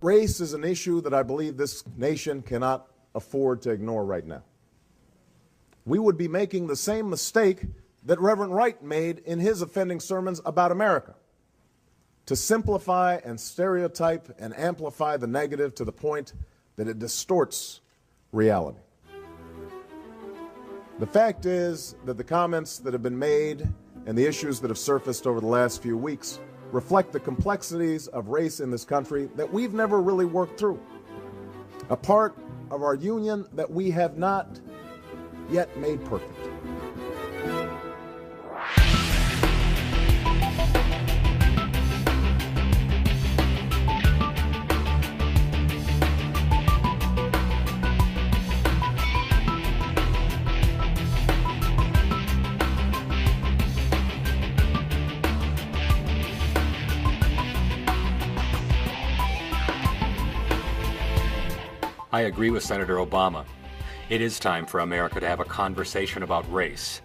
Race is an issue that I believe this nation cannot afford to ignore right now. We would be making the same mistake that Reverend Wright made in his offending sermons about America, to simplify and stereotype and amplify the negative to the point that it distorts reality. The fact is that the comments that have been made and the issues that have surfaced over the last few weeks reflect the complexities of race in this country that we've never really worked through. A part of our union that we have not yet made perfect. I agree with Senator Obama. It is time for America to have a conversation about race.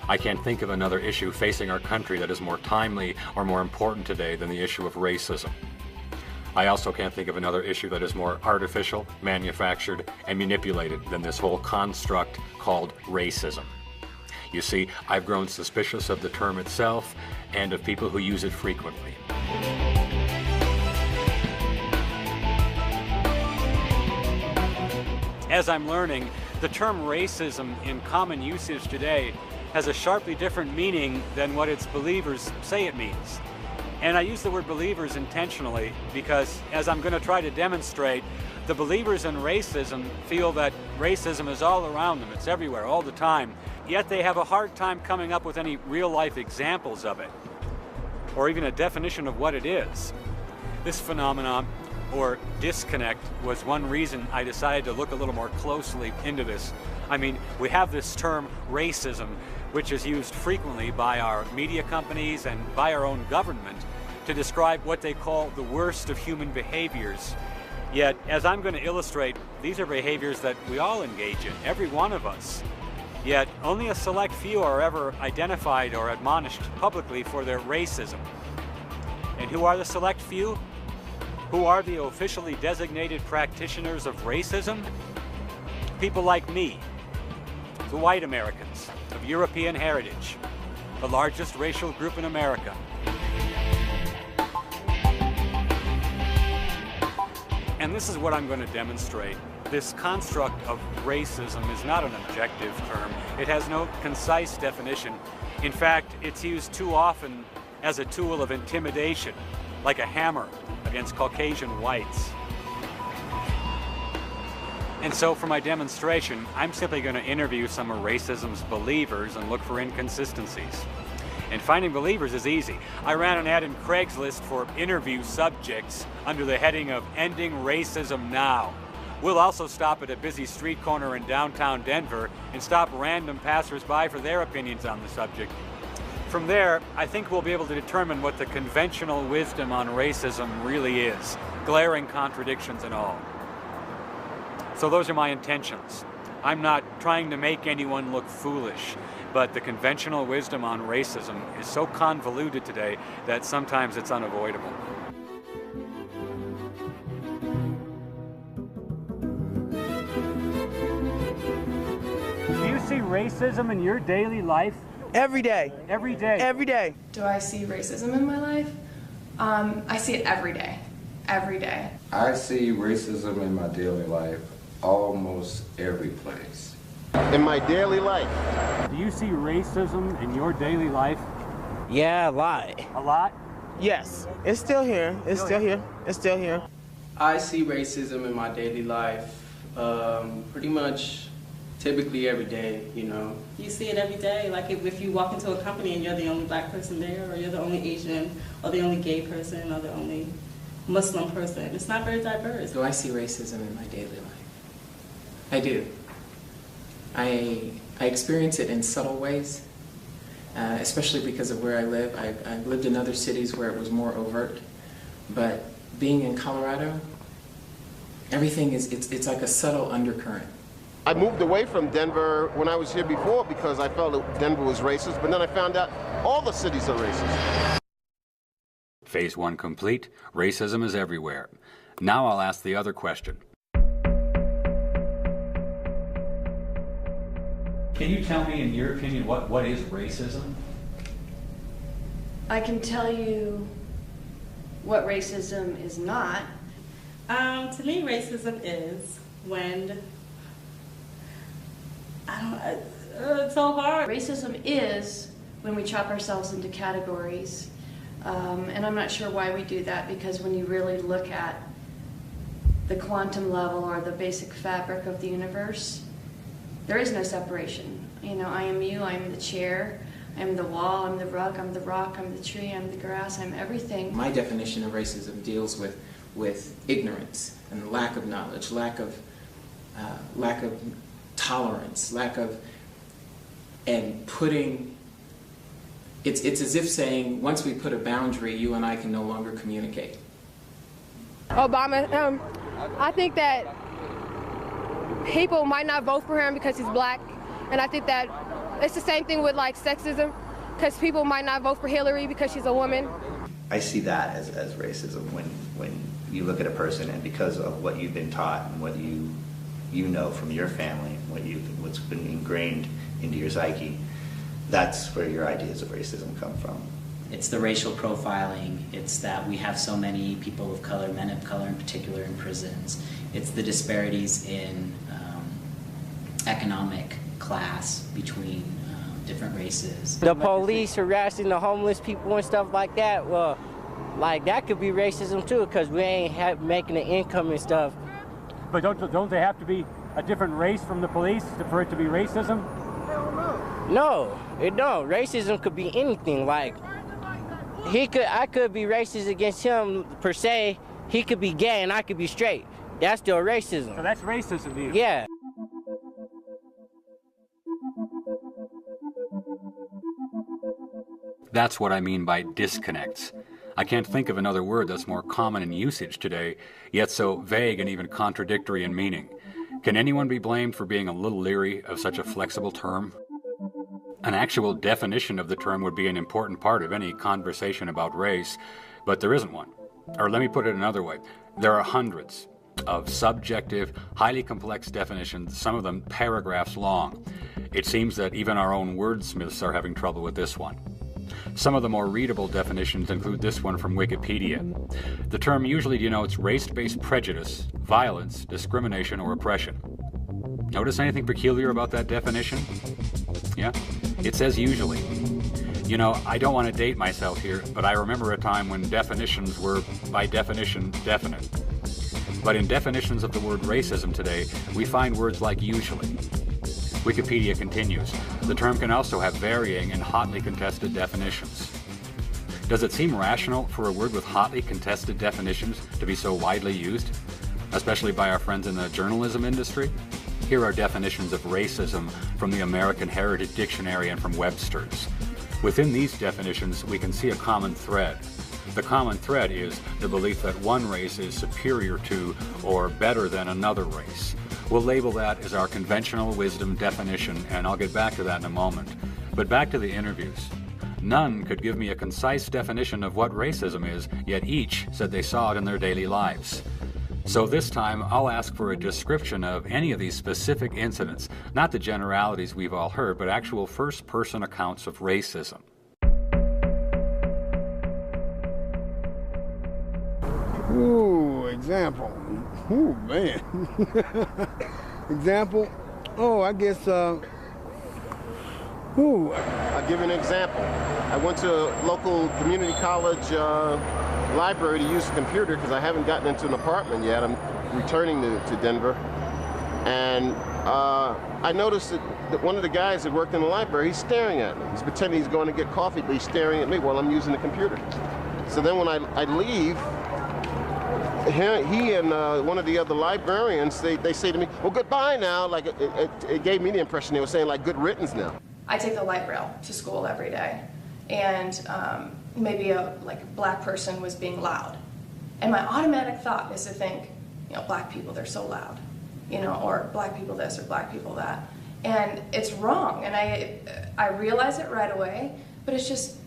I can't think of another issue facing our country that is more timely or more important today than the issue of racism. I also can't think of another issue that is more artificial, manufactured, and manipulated than this whole construct called racism. You see, I've grown suspicious of the term itself and of people who use it frequently. As I'm learning, the term racism in common usage today has a sharply different meaning than what its believers say it means. And I use the word believers intentionally because, as I'm going to try to demonstrate, the believers in racism feel that racism is all around them, it's everywhere, all the time, yet they have a hard time coming up with any real-life examples of it, or even a definition of what it is. This phenomenon, or disconnect, was one reason I decided to look a little more closely into this. I mean, we have this term racism, which is used frequently by our media companies and by our own government to describe what they call the worst of human behaviors. Yet, as I'm going to illustrate, these are behaviors that we all engage in, every one of us. Yet, only a select few are ever identified or admonished publicly for their racism. And who are the select few? Who are the officially designated practitioners of racism? People like me, the white Americans of European heritage, the largest racial group in America. And this is what I'm going to demonstrate. This construct of racism is not an objective term. It has no concise definition. In fact, it's used too often as a tool of intimidation, like a hammer against Caucasian whites. And so for my demonstration, I'm simply going to interview some of racism's believers and look for inconsistencies. And finding believers is easy. I ran an ad in Craigslist for interview subjects under the heading of Ending Racism Now. We'll also stop at a busy street corner in downtown Denver and stop random passersby for their opinions on the subject. From there, I think we'll be able to determine what the conventional wisdom on racism really is, glaring contradictions and all. So those are my intentions. I'm not trying to make anyone look foolish, but the conventional wisdom on racism is so convoluted today that sometimes it's unavoidable. Do you see racism in your daily life? Every day. Every day? Every day. Do I see racism in my life? I see it every day. Every day. I see racism in my daily life almost every place. In my daily life. Do you see racism in your daily life? Yeah, a lot. A lot? Yes. It's still here. It's still here. It's still here. I see racism in my daily life pretty much typically every day, you know. You see it every day, like if you walk into a company and you're the only black person there, or you're the only Asian, or the only gay person, or the only Muslim person. It's not very diverse. Do I see racism in my daily life? I do. I experience it in subtle ways, especially because of where I live. I've lived in other cities where it was more overt, but being in Colorado, everything it's like a subtle undercurrent. I moved away from Denver when I was here before because I felt that Denver was racist, but then I found out all the cities are racist. Phase 1 complete. Racism is everywhere. Now I'll ask the other question. Can you tell me, in your opinion, what is racism? I can tell you what racism is not. To me, racism is when, it's so hard. Racism is when we chop ourselves into categories. And I'm not sure why we do that, because when you really look at the quantum level or the basic fabric of the universe, there is no separation. You know, I am you, I am the chair, I am the wall, I'm the rug, I'm the rock, I'm the tree, I'm the grass, I'm everything. My definition of racism deals with ignorance and lack of knowledge, lack of tolerance, and putting, it's as if saying, once we put a boundary, you and I can no longer communicate. Obama, I think that people might not vote for him because he's black, and I think that it's the same thing with like sexism, because people might not vote for Hillary because she's a woman. I see that as racism when you look at a person and because of what you've been taught and what you know from your family, what's been ingrained into your psyche, that's where your ideas of racism come from. It's the racial profiling. It's that we have so many people of color, men of color in particular, in prisons. It's the disparities in economic class between different races. The police harassing the homeless people and stuff like that, well, like that could be racism too, because we ain't making an income and stuff. But don't they have to be a different race from the police for it to be racism? No, it don't. Racism could be anything. Like I could be racist against him per se. He could be gay and I could be straight. That's still racism. So that's racism to you? Yeah. That's what I mean by disconnects. I can't think of another word that's more common in usage today, yet so vague and even contradictory in meaning. Can anyone be blamed for being a little leery of such a flexible term? An actual definition of the term would be an important part of any conversation about race, but there isn't one. Or let me put it another way. There are hundreds of subjective, highly complex definitions, some of them paragraphs long. It seems that even our own wordsmiths are having trouble with this one. Some of the more readable definitions include this one from Wikipedia. The term usually denotes race-based prejudice, violence, discrimination, or oppression. Notice anything peculiar about that definition? Yeah? It says usually. You know, I don't want to date myself here, but I remember a time when definitions were, by definition, definite. But in definitions of the word racism today, we find words like usually. Wikipedia continues, the term can also have varying and hotly contested definitions. Does it seem rational for a word with hotly contested definitions to be so widely used, especially by our friends in the journalism industry? Here are definitions of racism from the American Heritage Dictionary and from Webster's. Within these definitions, we can see a common thread. The common thread is the belief that one race is superior to or better than another race. We'll label that as our conventional wisdom definition, and I'll get back to that in a moment. But back to the interviews. None could give me a concise definition of what racism is, yet each said they saw it in their daily lives. So this time, I'll ask for a description of any of these specific incidents, not the generalities we've all heard, but actual first-person accounts of racism. Ooh, example. Ooh, man. Example. Oh, I guess, I'll give you an example. I went to a local community college library to use a computer because I haven't gotten into an apartment yet. I'm returning to Denver. And I noticed that one of the guys that worked in the library, he's staring at me. He's pretending he's going to get coffee, but he's staring at me while I'm using the computer. So then when I leave, he and one of the other librarians, they say to me, well, goodbye now. Like, it gave me the impression they were saying, like, good riddance now. I take the light rail to school every day, and maybe a black person was being loud. And my automatic thought is to think, you know, black people, they're so loud, you know, or black people this or black people that. And it's wrong, and I realize it right away, but it's just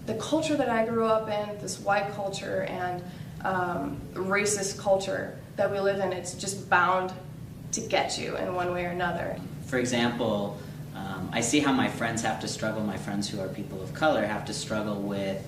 the culture that I grew up in, this white culture, and racist culture that we live in, it's just bound to get you in one way or another. For example, I see how my friends have to struggle, my friends who are people of color have to struggle with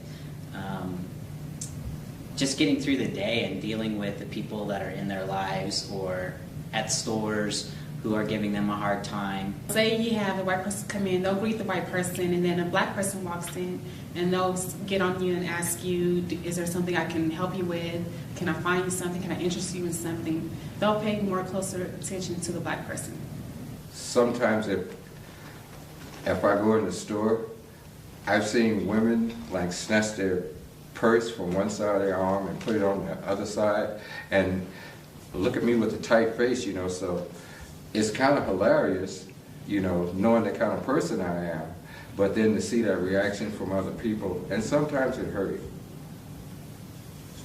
just getting through the day and dealing with the people that are in their lives or at stores who are giving them a hard time. Say you have a white person come in, they'll greet the white person, and then a black person walks in and they'll get on you and ask you, is there something I can help you with? Can I find you something? Can I interest you in something? They'll pay more closer attention to the black person. Sometimes if I go in the store, I've seen women like snatch their purse from one side of their arm and put it on the other side and look at me with a tight face, you know, so it's kind of hilarious, you know, knowing the kind of person I am, but then to see that reaction from other people, and sometimes it hurts.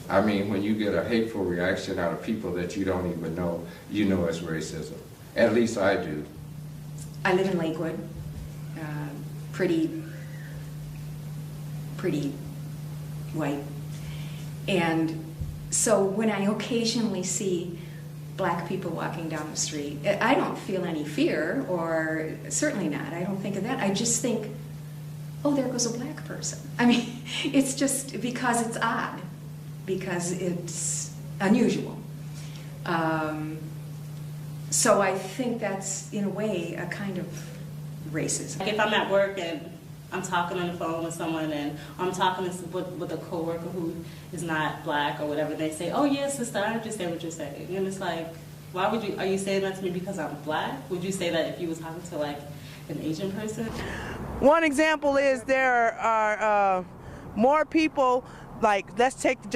I mean, when you get a hateful reaction out of people that you don't even know, you know it's racism. At least I do. I live in Lakewood, pretty white. And so when I occasionally see black people walking down the street, I don't feel any fear, or certainly not. I don't think of that. I just think, oh, there goes a black person. I mean, it's just because it's odd, because it's unusual. So I think that's, in a way, a kind of racism. Like if I'm at work and I'm talking on the phone with someone, and I'm talking with a coworker who is not black or whatever, they say, "Oh yes, sister, I understand what you're saying," and it's like, why would you? Are you saying that to me because I'm black? Would you say that if you was talking to like an Asian person? One example is there are more people. Like, let's take the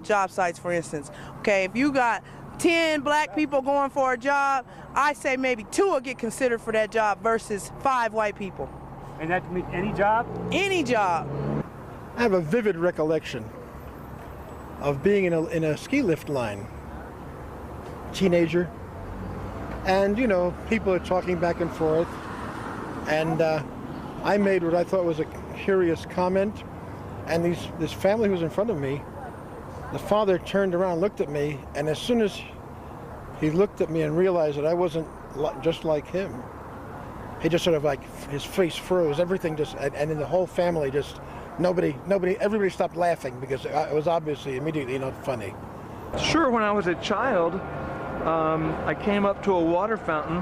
job sites for instance. Okay, if you got 10 black people going for a job, I say maybe 2 will get considered for that job versus 5 white people. And that can mean any job? Any job. I have a vivid recollection of being in a ski lift line, teenager, and you know, people are talking back and forth, and I made what I thought was a curious comment, and this family who was in front of me, the father turned around and looked at me, and as soon as he looked at me and realized that I wasn't just like him, he just sort of like, his face froze, everything just, and then the whole family just, everybody stopped laughing because it was obviously immediately not funny. Sure, when I was a child, I came up to a water fountain,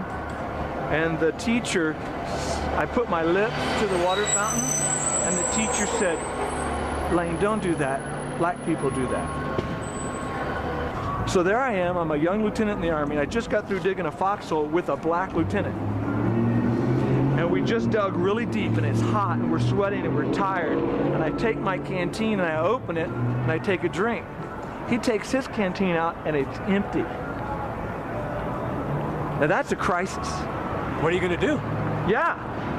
and the teacher, I put my lips to the water fountain, and the teacher said, "Lane, don't do that. Black people do that." So there I am, I'm a young lieutenant in the Army, and I just got through digging a foxhole with a black lieutenant. And we just dug really deep, and it's hot, and we're sweating, and we're tired. And I take my canteen, and I open it, and I take a drink. He takes his canteen out, and it's empty. Now that's a crisis. What are you going to do? Yeah.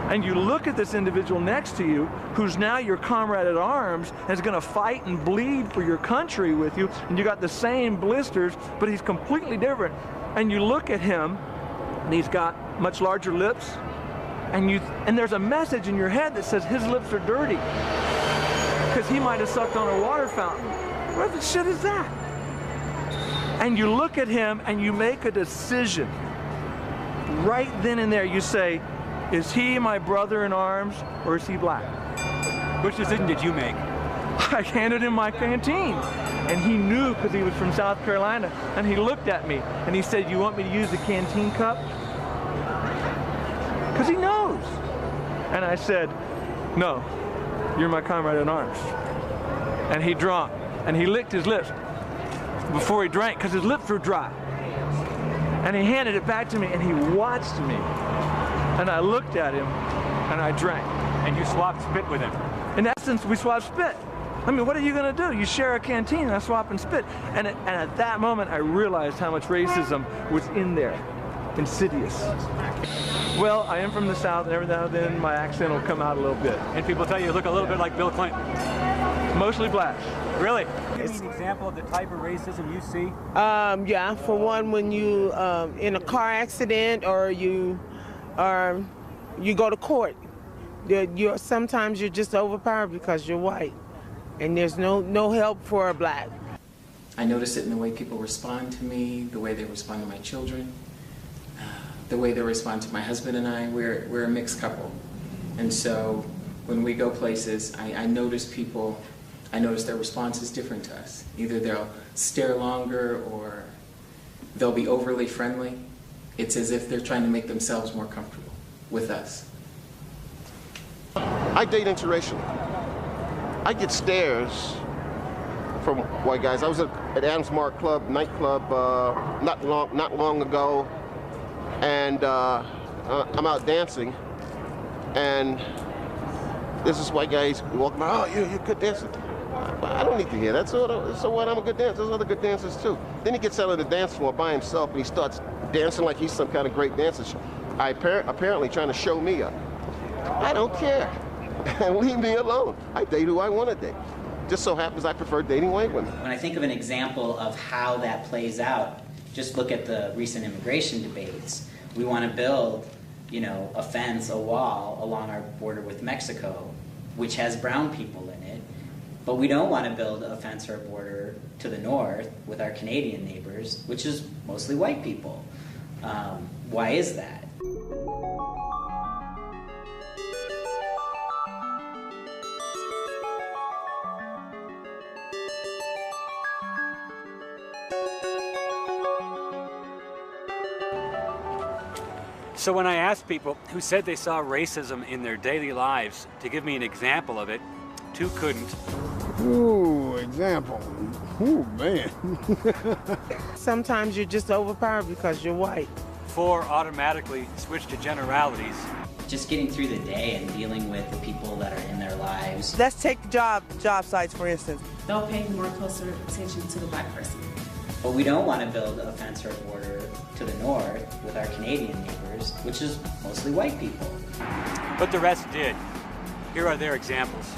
And you look at this individual next to you, who's now your comrade at arms, and is going to fight and bleed for your country with you, and you got the same blisters, but he's completely different. And you look at him, and he's got much larger lips, and there's a message in your head that says his lips are dirty, because he might have sucked on a water fountain. What the shit is that? And you look at him, and you make a decision. Right then and there, you say, is he my brother in arms, or is he black? Which decision did you make? I handed him my canteen, and he knew because he was from South Carolina, and he looked at me, and he said, "You want me to use the canteen cup?" Because he knows. And I said, "No, you're my comrade in arms." And he drank, and he licked his lips before he drank, because his lips were dry. And he handed it back to me, and he watched me. And I looked at him, and I drank. And you swapped spit with him? In essence, we swapped spit. I mean, what are you going to do? You share a canteen, and I swap and spit. And at that moment, I realized how much racism was in there, insidious. Well, I am from the South, and every now and then my accent will come out a little bit. And people tell you look a little bit like Bill Clinton? Mostly black. Really? Give me an example of the type of racism you see? Yeah, for one, when you in a car accident, or you go to court, sometimes you're just overpowered because you're white, and there's no help for a black. I notice it in the way people respond to me, the way they respond to my children, the way they respond to my husband and I. We're a mixed couple. And so when we go places, I notice people, I notice their response is different to us. Either they'll stare longer or they'll be overly friendly. It's as if they're trying to make themselves more comfortable with us. I date interracially. I get stares from white guys. I was at Adams Mark Club, nightclub, not long ago, and I'm out dancing, and there's this white guy walking by. Oh, you're a good dancer. I don't need to hear that. So what? I'm a good dancer. There's other good dancers too. Then he gets out on the dance floor by himself and he starts dancing like he's some kind of great dancer. Apparently trying to show me up. I don't care. And leave me alone. I date who I want to date. Just so happens I prefer dating white women. When I think of an example of how that plays out, just look at the recent immigration debates. We want to build, a fence, a wall along our border with Mexico, which has brown people in it. But we don't want to build a fence or a border to the north with our Canadian neighbors, which is mostly white people. Why is that? So when I asked people who said they saw racism in their daily lives to give me an example of it, two couldn't. Ooh, example. Ooh, man. Sometimes you're just overpowered because you're white. 4 automatically switch to generalities. Just getting through the day and dealing with the people that are in their lives. Let's take job sites, for instance. They'll pay more closer attention to the black person. But we don't want to build a fence or a border to the north with our Canadian neighbors, which is mostly white people. But the rest did. Here are their examples.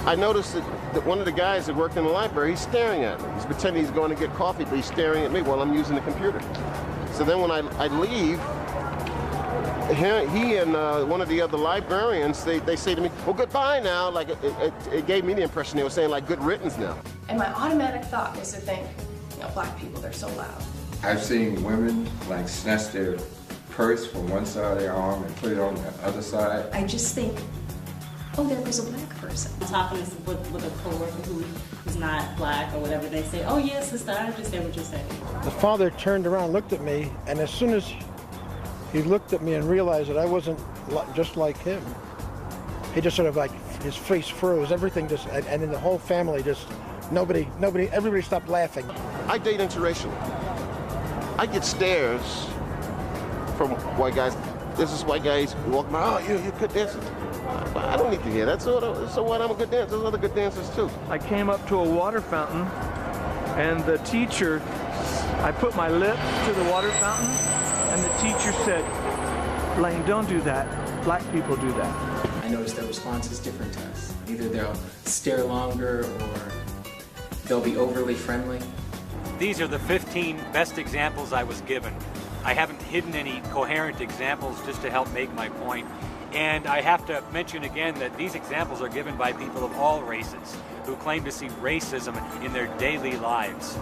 I noticed that one of the guys that worked in the library, he's staring at me. He's pretending he's going to get coffee, but he's staring at me while I'm using the computer. So then when I leave, he and one of the other librarians, they say to me, well, goodbye now. Like, it gave me the impression they were saying, like, good riddance now. And my automatic thought is to think, black people, they're so loud. I've seen women like snatch their purse from one side of their arm and put it on the other side. I just think, oh, there was a black person. I'm talking with a coworker who is not black or whatever. They say, oh, yes, sister, I understand what you're saying. The father turned around, looked at me, and as soon as he looked at me and realized that I wasn't just like him, he just sort of like, his face froze, everything just, and then the whole family just, everybody stopped laughing. I date interracially. I get stares from white guys. There's this white guy walking by, oh, you're a good dancer. I don't need to hear that. So what? I'm a good dancer. There's other good dancers too. I came up to a water fountain, and the teacher, I put my lips to the water fountain, and the teacher said, Blaine, don't do that. Black people do that. I notice their response is different to us. Either they'll stare longer or they'll be overly friendly. These are the 15 best examples I was given. I haven't hidden any coherent examples just to help make my point. And I have to mention again that these examples are given by people of all races who claim to see racism in their daily lives.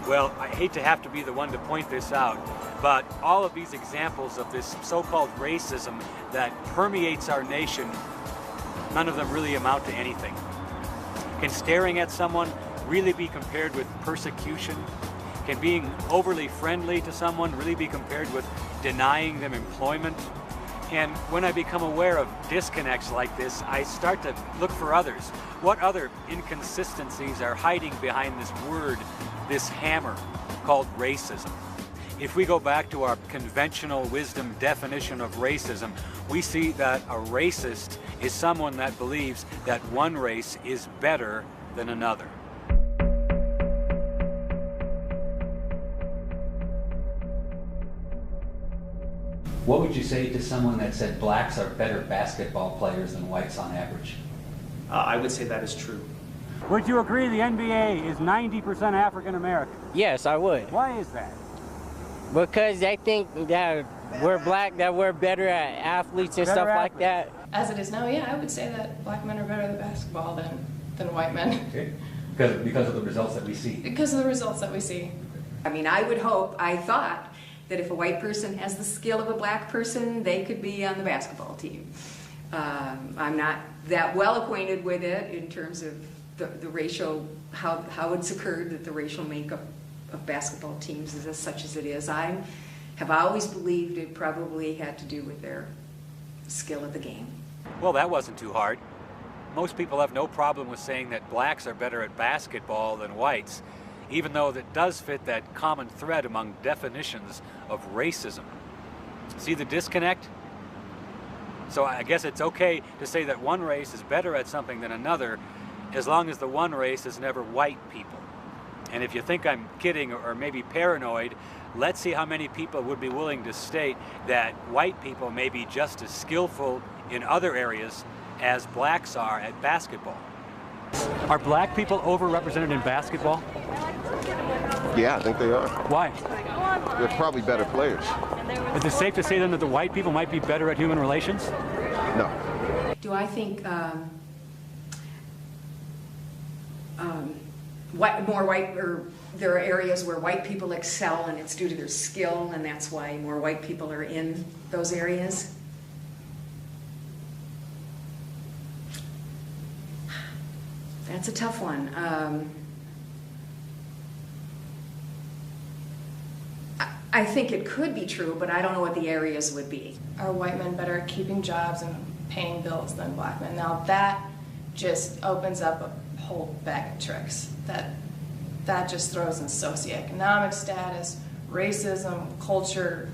Well, I hate to have to be the one to point this out, but all of these examples of this so-called racism that permeates our nation, none of them really amount to anything. Can staring at someone really be compared with persecution? Can being overly friendly to someone really be compared with denying them employment? And when I become aware of disconnects like this, I start to look for others. What other inconsistencies are hiding behind this word, this hammer called racism? If we go back to our conventional wisdom definition of racism, we see that a racist is someone that believes that one race is better than another. What would you say to someone that said blacks are better basketball players than whites on average? I would say that is true. Would you agree the NBA is 90% African American? Yes, I would. Why is that? Because they think that we're black, that we're better at athletes and stuff like that. As it is now, yeah, I would say that black men are better at basketball than white men. Okay. Because of the results that we see. Because of the results that we see. I mean, I thought that if a white person has the skill of a black person, they could be on the basketball team. I'm not that well acquainted with it in terms of the racial, how it's occurred that the racial makeup of basketball teams is as such as it is. I have always believed it probably had to do with their skill at the game. Well, that wasn't too hard. Most people have no problem with saying that blacks are better at basketball than whites, even though that does fit that common thread among definitions of racism. See the disconnect? So I guess it's okay to say that one race is better at something than another, as long as the one race is never white people. And if you think I'm kidding or maybe paranoid, let's see how many people would be willing to state that white people may be just as skillful in other areas as blacks are at basketball. Are black people overrepresented in basketball? Yeah, I think they are. Why? They're probably better players. Is it safe to say then that the white people might be better at human relations? No. Do I think there are areas where white people excel and it's due to their skill and that's why more white people are in those areas? That's a tough one. I think it could be true, but I don't know what the areas would be. Are white men better at keeping jobs and paying bills than black men? Now that just opens up a whole bag of tricks. That just throws in socioeconomic status, racism, culture,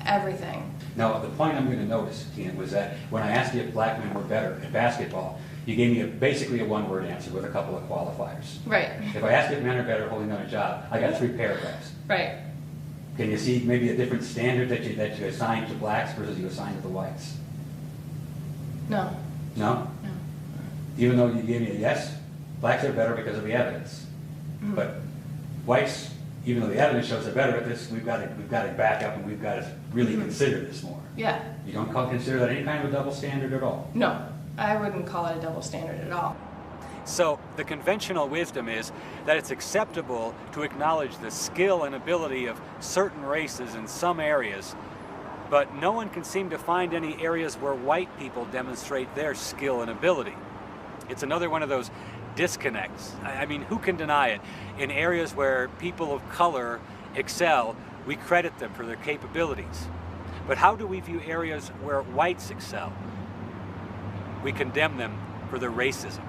everything. Now, the point I'm going to notice, Tina, was that when I asked you if black men were better at basketball, you gave me basically a one-word answer with a couple of qualifiers. Right. If I asked you if men are better at holding down a job, I got 3 paragraphs. Right. Can you see maybe a different standard that you assign to blacks versus you assign to the whites? No. No? No. Even though you gave me a yes, blacks are better because of the evidence. Mm-hmm. But whites, even though the evidence shows they're better at this, we've got to back up and we've got to really consider this more. Yeah. You don't consider that any kind of a double standard at all? No, I wouldn't call it a double standard at all. So the conventional wisdom is that it's acceptable to acknowledge the skill and ability of certain races in some areas, but no one can seem to find any areas where white people demonstrate their skill and ability. It's another one of those disconnects. I mean, who can deny it? In areas where people of color excel, we credit them for their capabilities. But how do we view areas where whites excel? We condemn them for their racism.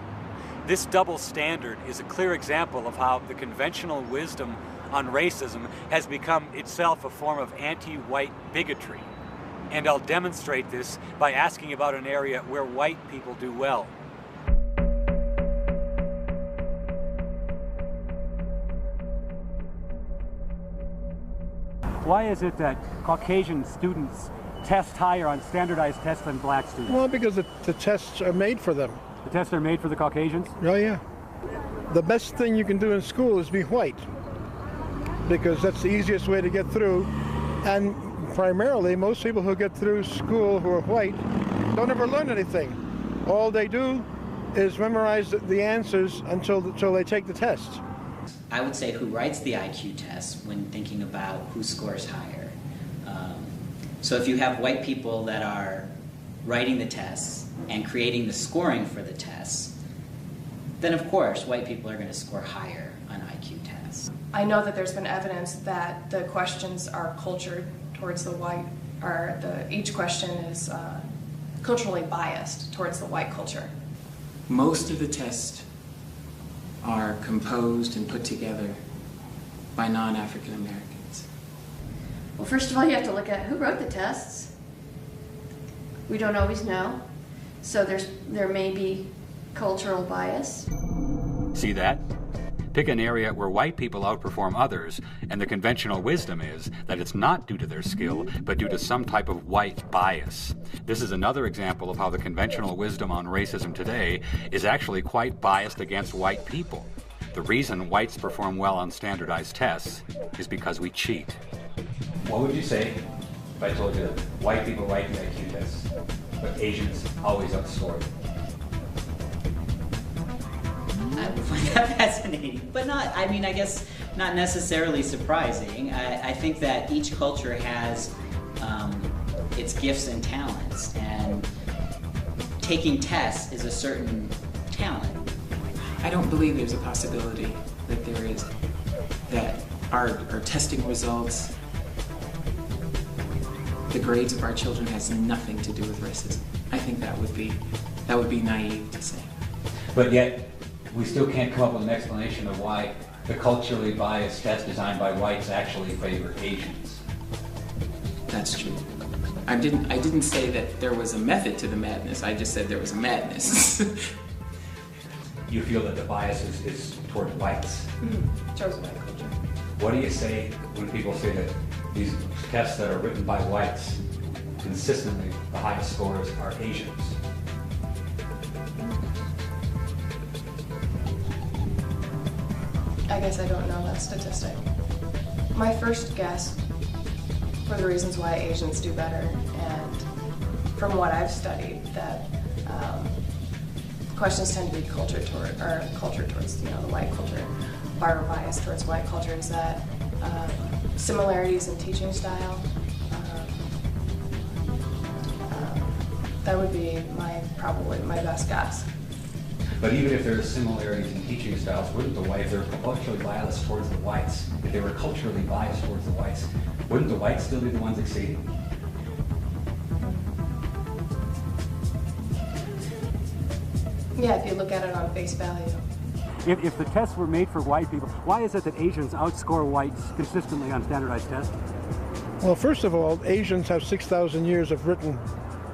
This double standard is a clear example of how the conventional wisdom on racism has become itself a form of anti-white bigotry. And I'll demonstrate this by asking about an area where white people do well. Why is it that Caucasian students test higher on standardized tests than black students? Well, because the tests are made for them. The tests are made for the Caucasians? Oh, yeah. The best thing you can do in school is be white, because that's the easiest way to get through. And primarily, most people who get through school who are white don't ever learn anything. All they do is memorize the answers until they take the test. I would say who writes the IQ test when thinking about who scores higher. So if you have white people that are writing the tests and creating the scoring for the tests, then of course white people are going to score higher on IQ tests. I know that there's been evidence that the questions are cultured towards the white, or each question is culturally biased towards the white culture. Most of the tests are composed and put together by non-African Americans. Well, first of all, you have to look at who wrote the tests. We don't always know. So there may be cultural bias. See that? Pick an area where white people outperform others, and the conventional wisdom is that it's not due to their skill, but due to some type of white bias. This is another example of how the conventional wisdom on racism today is actually quite biased against white people. The reason whites perform well on standardized tests is because we cheat. What would you say if I told you that white people write the IQ tests, but Asians always outscore? I would find that fascinating, but not, I mean, I guess not necessarily surprising. I think that each culture has its gifts and talents, and taking tests is a certain talent. I don't believe there's a possibility that there is, that our testing results, the grades of our children has nothing to do with racism. I think that would be naive to say. But yet, we still can't come up with an explanation of why the culturally biased test designed by whites actually favor Asians. That's true. I didn't say that there was a method to the madness. I just said there was a madness. You feel that the bias is toward whites. Towards white culture. What do you say when people say that these tests that are written by whites, consistently the highest scores are Asians? I guess I don't know that statistic. My first guess for the reasons why Asians do better, and from what I've studied, that questions tend to be culture towards, the white culture, or bias towards white culture, is that similarities in teaching style. That would be probably my best guess. But even if there are similarities in teaching styles, wouldn't the whites, if they were culturally biased towards the whites, if they were culturally biased towards the whites, wouldn't the whites still be the ones exceeding? Yeah, if you look at it on face value. If the tests were made for white people, why is it that Asians outscore whites consistently on standardized tests? Well, first of all, Asians have 6,000 years of written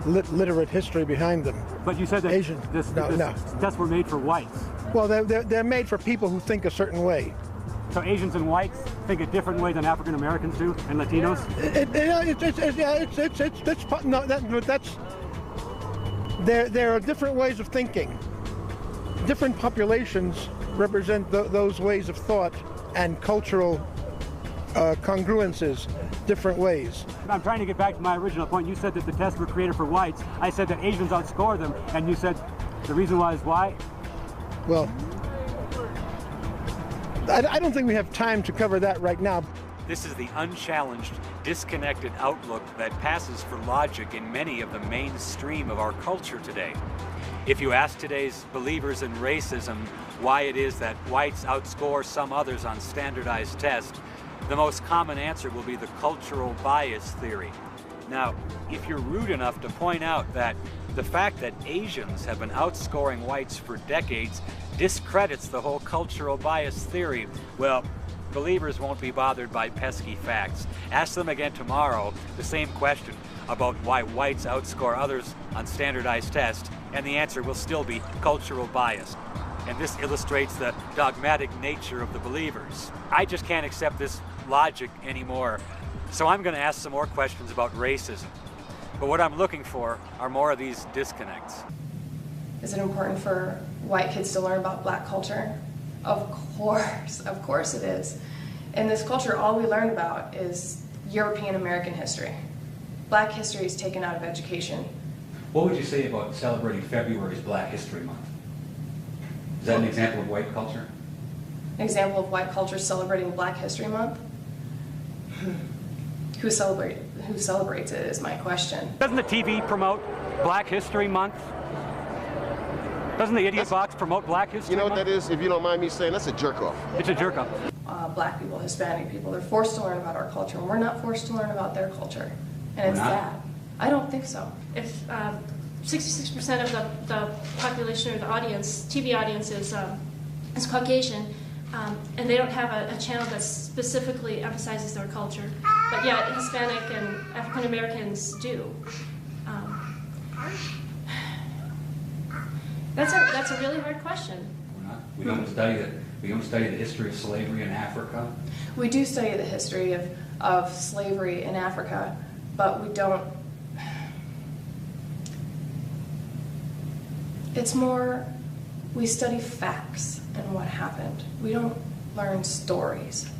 literate history behind them. But you said that this tests were made for whites. Well, they're made for people who think a certain way. So Asians and whites think a different way than African Americans do, and Latinos? There are different ways of thinking. Different populations represent those ways of thought and cultural congruences different ways. I'm trying to get back to my original point. You said that the tests were created for whites. I said that Asians outscore them, and you said the reason why is why? Well, I don't think we have time to cover that right now. This is the unchallenged, disconnected outlook that passes for logic in many of the mainstream of our culture today. If you ask today's believers in racism why it is that whites outscore some others on standardized tests, the most common answer will be the cultural bias theory. Now, if you're rude enough to point out that the fact that Asians have been outscoring whites for decades discredits the whole cultural bias theory, well, believers won't be bothered by pesky facts. Ask them again tomorrow the same question about why whites outscore others on standardized tests, and the answer will still be cultural bias. And this illustrates the dogmatic nature of the believers. I just can't accept this logic anymore. So I'm going to ask some more questions about racism. But what I'm looking for are more of these disconnects. Is it important for white kids to learn about black culture? Of course it is. In this culture, all we learn about is European American history. Black history is taken out of education. What would you say about celebrating February's Black History Month? Is that an example of white culture? An example of white culture celebrating Black History Month? Who celebrates it is my question. Doesn't the TV promote Black History Month? Doesn't the Idiot Box promote Black History Month? You know what that is, if you don't mind me saying? That's a jerk-off. It's a jerk-off. Black people, Hispanic people, they're forced to learn about our culture, and we're not forced to learn about their culture. And it's that. I don't think so. If 66% of the population or the audience, TV audience, is Caucasian, and they don't have a channel that specifically emphasizes their culture, but yet Hispanic and African Americans do. That's a really hard question. We don't study the history of slavery in Africa. We do study the history of slavery in Africa, but we don't. It's more, we study facts and what happened. We don't learn stories.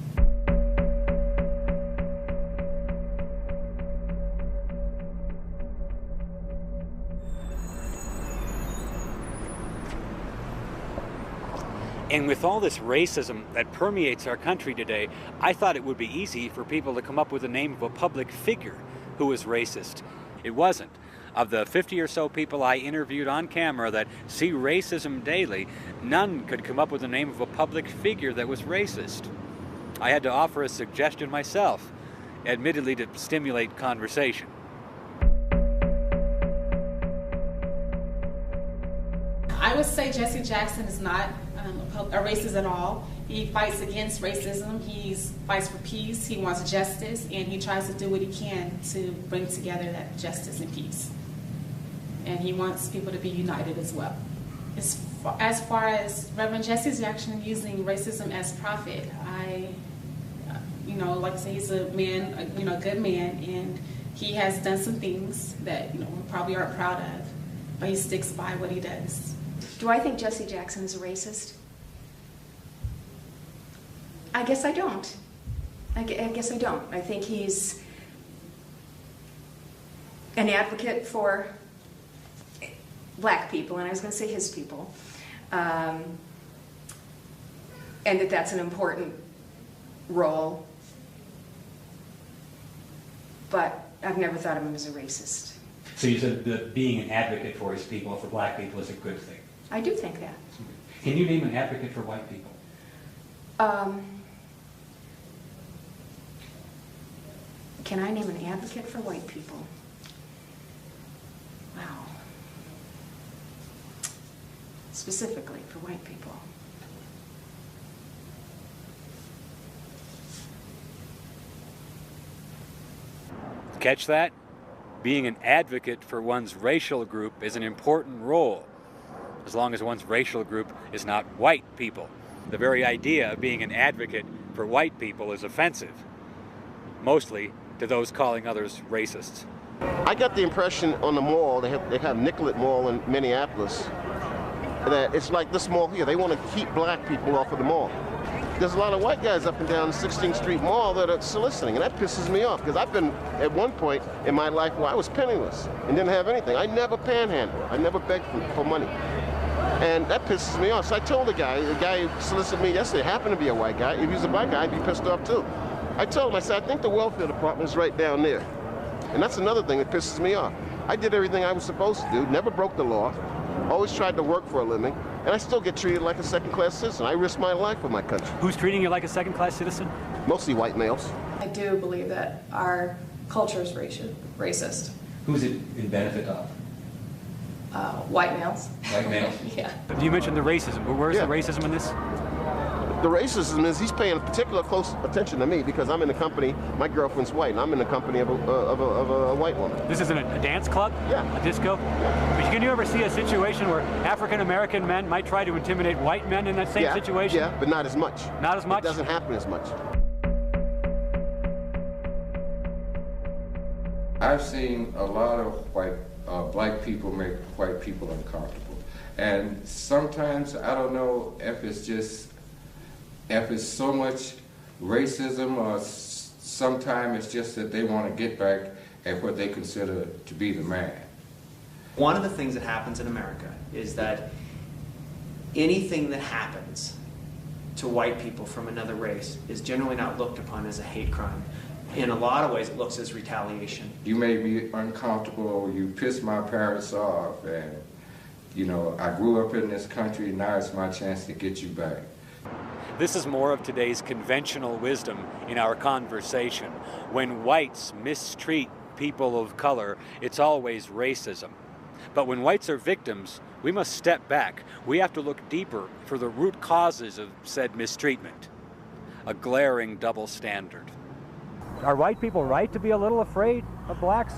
And with all this racism that permeates our country today, I thought it would be easy for people to come up with the name of a public figure who was racist. It wasn't. Of the 50 or so people I interviewed on camera that see racism daily, none could come up with the name of a public figure that was racist. I had to offer a suggestion myself, admittedly to stimulate conversation. I would say Jesse Jackson is not a racist at all. He fights against racism. He fights for peace. He wants justice, and he tries to do what he can to bring together that justice and peace. And he wants people to be united as well. As far as Reverend Jesse Jackson using racism as profit, like I say, he's a man, a good man, and he has done some things that we probably aren't proud of, but he sticks by what he does. Do I think Jesse Jackson is a racist? I guess I don't. I guess I don't. I think he's an advocate for black people, and I was going to say his people, and that's an important role, but I've never thought of him as a racist. So you said that being an advocate for his people, for black people, is a good thing. I do think that. Can you name an advocate for white people? Can I name an advocate for white people? Wow. Specifically for white people. Catch that? Being an advocate for one's racial group is an important role, as long as one's racial group is not white people. The very idea of being an advocate for white people is offensive, mostly to those calling others racists. I got the impression on the mall, they have Nicollet Mall in Minneapolis, that it's like this mall here. They want to keep black people off of the mall. There's a lot of white guys up and down 16th Street Mall that are soliciting, and that pisses me off, because I've been at one point in my life where I was penniless and didn't have anything. I never panhandled. I never begged for money. And that pisses me off. So I told the guy who solicited me yesterday, happened to be a white guy. If he was a black guy, I'd be pissed off too. I told him, I said, I think the welfare department is right down there. And that's another thing that pisses me off. I did everything I was supposed to do, never broke the law, always tried to work for a living, and I still get treated like a second-class citizen. I risk my life for my country. Who's treating you like a second-class citizen? Mostly white males. I do believe that our culture is racist. Who's it in benefit of? White males. White males? Yeah. You mentioned the racism, but where's the racism in this? The racism is he's paying particular close attention to me because I'm in the company, my girlfriend's white, and I'm in the company of a white woman. This isn't a dance club? Yeah. A disco? Yeah. But can you ever see a situation where African-American men might try to intimidate white men in that same situation? Yeah, but not as much. Not as much? It doesn't happen as much. I've seen a lot of black people make white people uncomfortable. And sometimes, I don't know if it's so much racism, or sometimes it's just that they want to get back at what they consider to be the man. One of the things that happens in America is that anything that happens to white people from another race is generally not looked upon as a hate crime. In a lot of ways, it looks as retaliation. You made me uncomfortable, you pissed my parents off, and I grew up in this country, now it's my chance to get you back. This is more of today's conventional wisdom in our conversation. When whites mistreat people of color, it's always racism. But when whites are victims, we must step back. We have to look deeper for the root causes of said mistreatment. A glaring double standard. Are white people right to be a little afraid of blacks?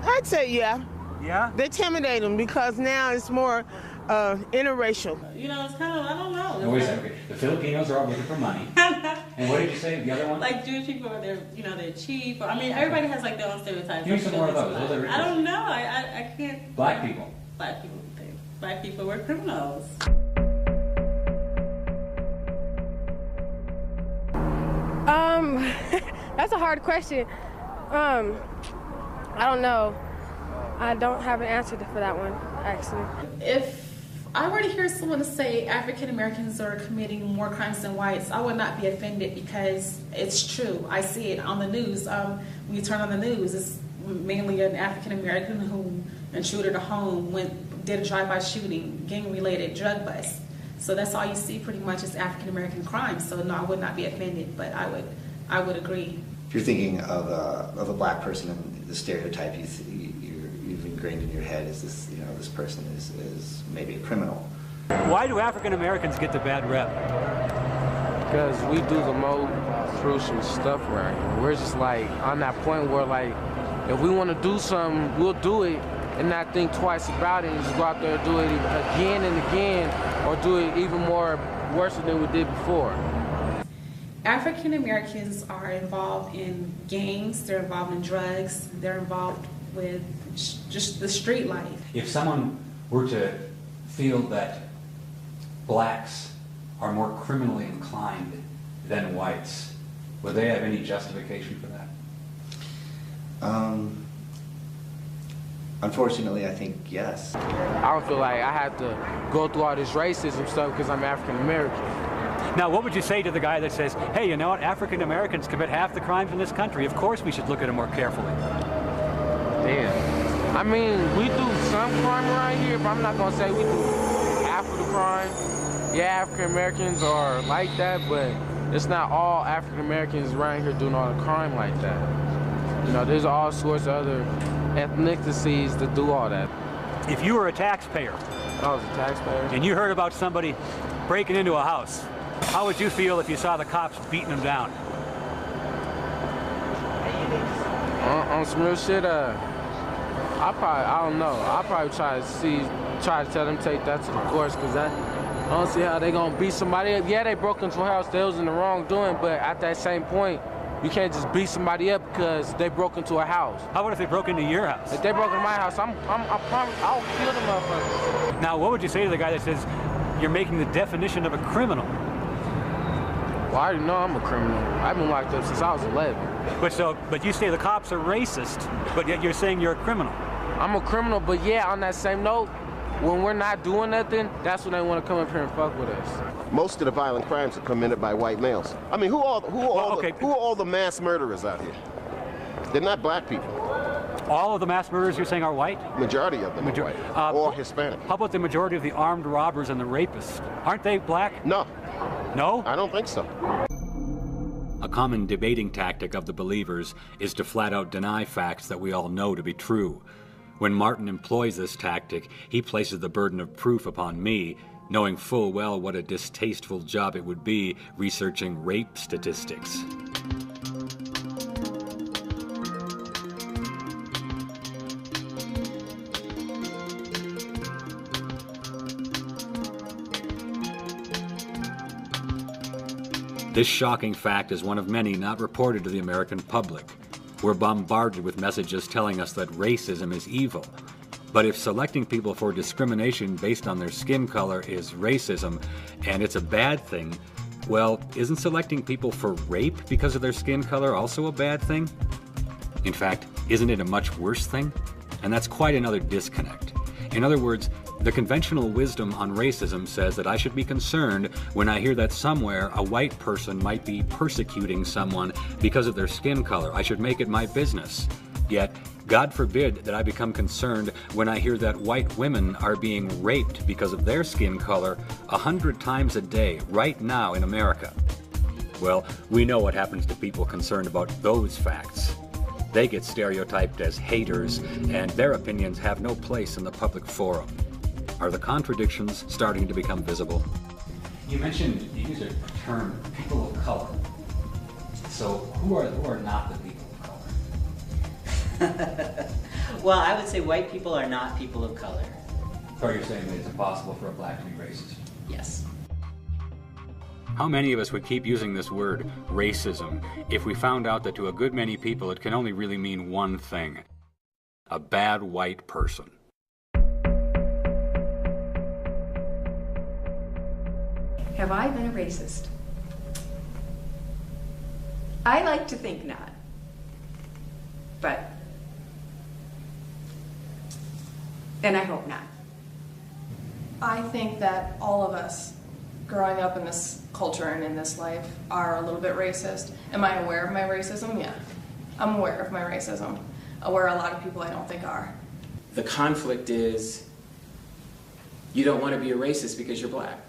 I'd say yeah. Yeah? They intimidate them because now it's more interracial. It's kind of, I don't know. No, wait a second. The Filipinos are all looking for money. And what did you say, the other one? Like Jewish people, they're cheap. Everybody has their own stereotypes. Give me some more of those. I don't know. I can't. Black people. Black people were criminals. That's a hard question. I don't know. I don't have an answer for that one, actually. If I were to hear someone say African Americans are committing more crimes than whites, I would not be offended because it's true. I see it on the news. When you turn on the news, it's mainly an African American who intruded a home, did a drive-by shooting, gang-related drug bust. So that's all you see pretty much is African American crimes. So no, I would not be offended, but I would agree. If you're thinking of a black person and the stereotype you've ingrained in your head is this, this person is maybe a criminal. Why do African Americans get the bad rep? Because we do the most crucial stuff right here. We're just like on that point where like, if we want to do something, we'll do it and not think twice about it and just go out there and do it again and again, or do it even more worse than we did before. African Americans are involved in gangs, they're involved in drugs, they're involved with just the street life. If someone were to feel that blacks are more criminally inclined than whites, would they have any justification for that? Unfortunately, I think yes. I don't feel like I have to go through all this racism stuff because I'm African American. Now, what would you say to the guy that says, hey, you know what, African Americans commit half the crimes in this country. Of course we should look at them more carefully. Damn. I mean, we do some crime around here, but I'm not going to say we do half of the crime. Yeah, African Americans are like that, but it's not all African Americans around here doing all the crime like that. There's all sorts of other ethnicities that do all that. If you were a taxpayer, I was a taxpayer, and you heard about somebody breaking into a house, how would you feel if you saw the cops beating them down? On some real shit, I don't know. I'll probably try to tell them take that to the courts, because I don't see how they gonna beat somebody up. Yeah, they broke into a house, they was in the wrongdoing, but at that same point, you can't just beat somebody up because they broke into a house. How about if they broke into your house? If they broke into my house, I promise I'll kill them motherfuckers. Now, what would you say to the guy that says you're making the definition of a criminal? Well, I already know I'm a criminal. I've been locked up since I was 11. But you say the cops are racist, but yet you're saying you're a criminal. I'm a criminal, but yeah, on that same note, when we're not doing nothing, that's when they want to come up here and fuck with us. Most of the violent crimes are committed by white males. I mean, who are all the mass murderers out here? They're not black people. All of the mass murderers you're saying are white? Majority of them are white, or Hispanic. How about the majority of the armed robbers and the rapists? Aren't they black? No. No? I don't think so. A common debating tactic of the believers is to flat out deny facts that we all know to be true. When Martin employs this tactic, he places the burden of proof upon me, knowing full well what a distasteful job it would be researching rape statistics. This shocking fact is one of many not reported to the American public. We're bombarded with messages telling us that racism is evil. But if selecting people for discrimination based on their skin color is racism, and it's a bad thing, well, isn't selecting people for rape because of their skin color also a bad thing? In fact, isn't it a much worse thing? And that's quite another disconnect. In other words, the conventional wisdom on racism says that I should be concerned when I hear that somewhere a white person might be persecuting someone because of their skin color. I should make it my business. Yet, God forbid that I become concerned when I hear that white women are being raped because of their skin color 100 times a day right now in America. Well, we know what happens to people concerned about those facts. They get stereotyped as haters, and their opinions have no place in the public forum. Are the contradictions starting to become visible? You mentioned, you used a term, people of color. So who are not the people of color? Well, I would say white people are not people of color. So you're saying that it's impossible for a black to be racist? Yes. How many of us would keep using this word, racism, if we found out that to a good many people it can only really mean one thing: a bad white person? Have I been a racist? I like to think not. And I hope not. I think that all of us growing up in this culture and in this life are a little bit racist. Am I aware of my racism? Yeah. I'm aware of my racism, where a lot of people I don't think are. The conflict is you don't want to be a racist because you're black.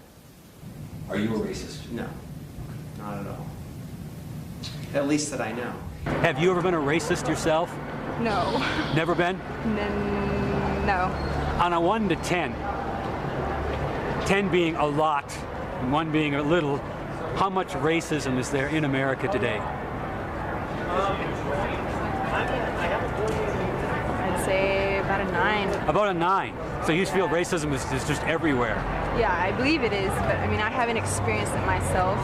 Are you a racist? No, not at all. At least that I know. Have you ever been a racist yourself? No. Never been? No. On a 1 to 10, 10 being a lot and 1 being a little, how much racism is there in America today? I'd say about a 9. About a 9. So you feel racism is just everywhere? Yeah, I believe it is, but I mean, I haven't experienced it myself.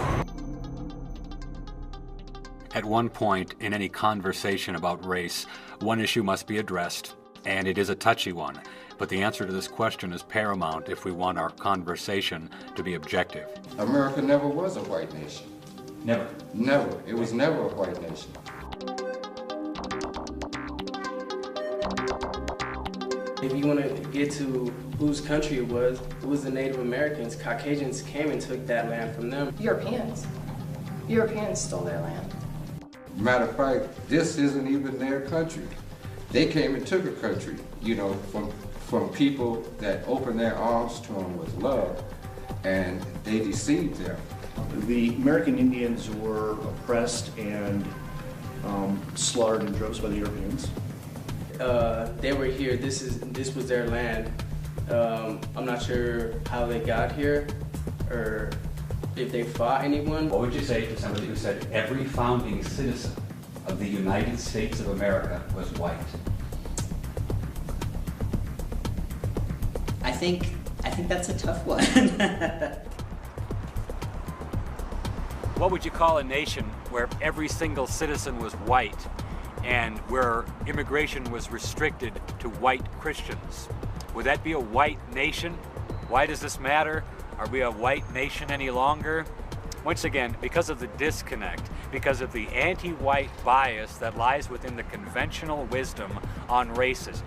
At one point in any conversation about race, one issue must be addressed, and it is a touchy one. But the answer to this question is paramount if we want our conversation to be objective. America never was a white nation. Never? Never. It was never a white nation. If you want to get to whose country it was the Native Americans. Caucasians came and took that land from them. Europeans. Europeans stole their land. Matter of fact, this isn't even their country. They came and took a country, you know, from people that opened their arms to them with love, and they deceived them. The American Indians were oppressed and slaughtered in droves by the Europeans. They were here. This was their land. I'm not sure how they got here or if they fought anyone. What would you say to somebody who said every founding citizen of the United States of America was white? I think that's a tough one. What would you call a nation where every single citizen was white and where immigration was restricted to white Christians? Would that be a white nation? Why does this matter? Are we a white nation any longer? Once again, because of the disconnect, because of the anti-white bias that lies within the conventional wisdom on racism.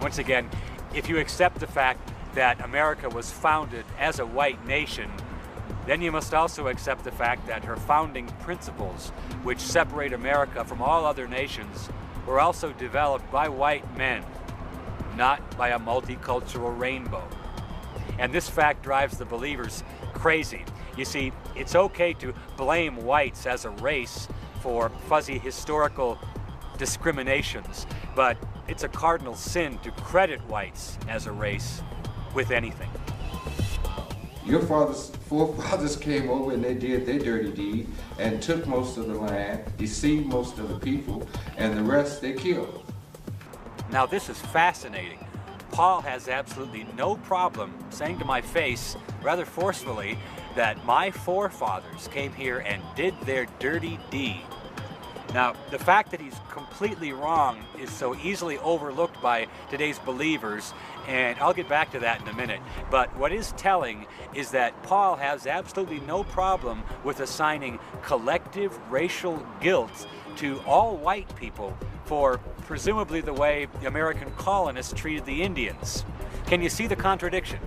Once again, if you accept the fact that America was founded as a white nation, then you must also accept the fact that her founding principles, which separate America from all other nations, were also developed by white men, not by a multicultural rainbow. And this fact drives the believers crazy. You see, it's okay to blame whites as a race for fuzzy historical discriminations, but it's a cardinal sin to credit whites as a race with anything. Your forefathers came over and they did their dirty deed and took most of the land, deceived most of the people, and the rest they killed. Now this is fascinating. Paul has absolutely no problem saying to my face, rather forcefully, that my forefathers came here and did their dirty deed. Now, the fact that he's completely wrong is so easily overlooked by today's believers, and I'll get back to that in a minute. But what is telling is that Paul has absolutely no problem with assigning collective racial guilt to all white people for presumably the way the American colonists treated the Indians. Can you see the contradiction?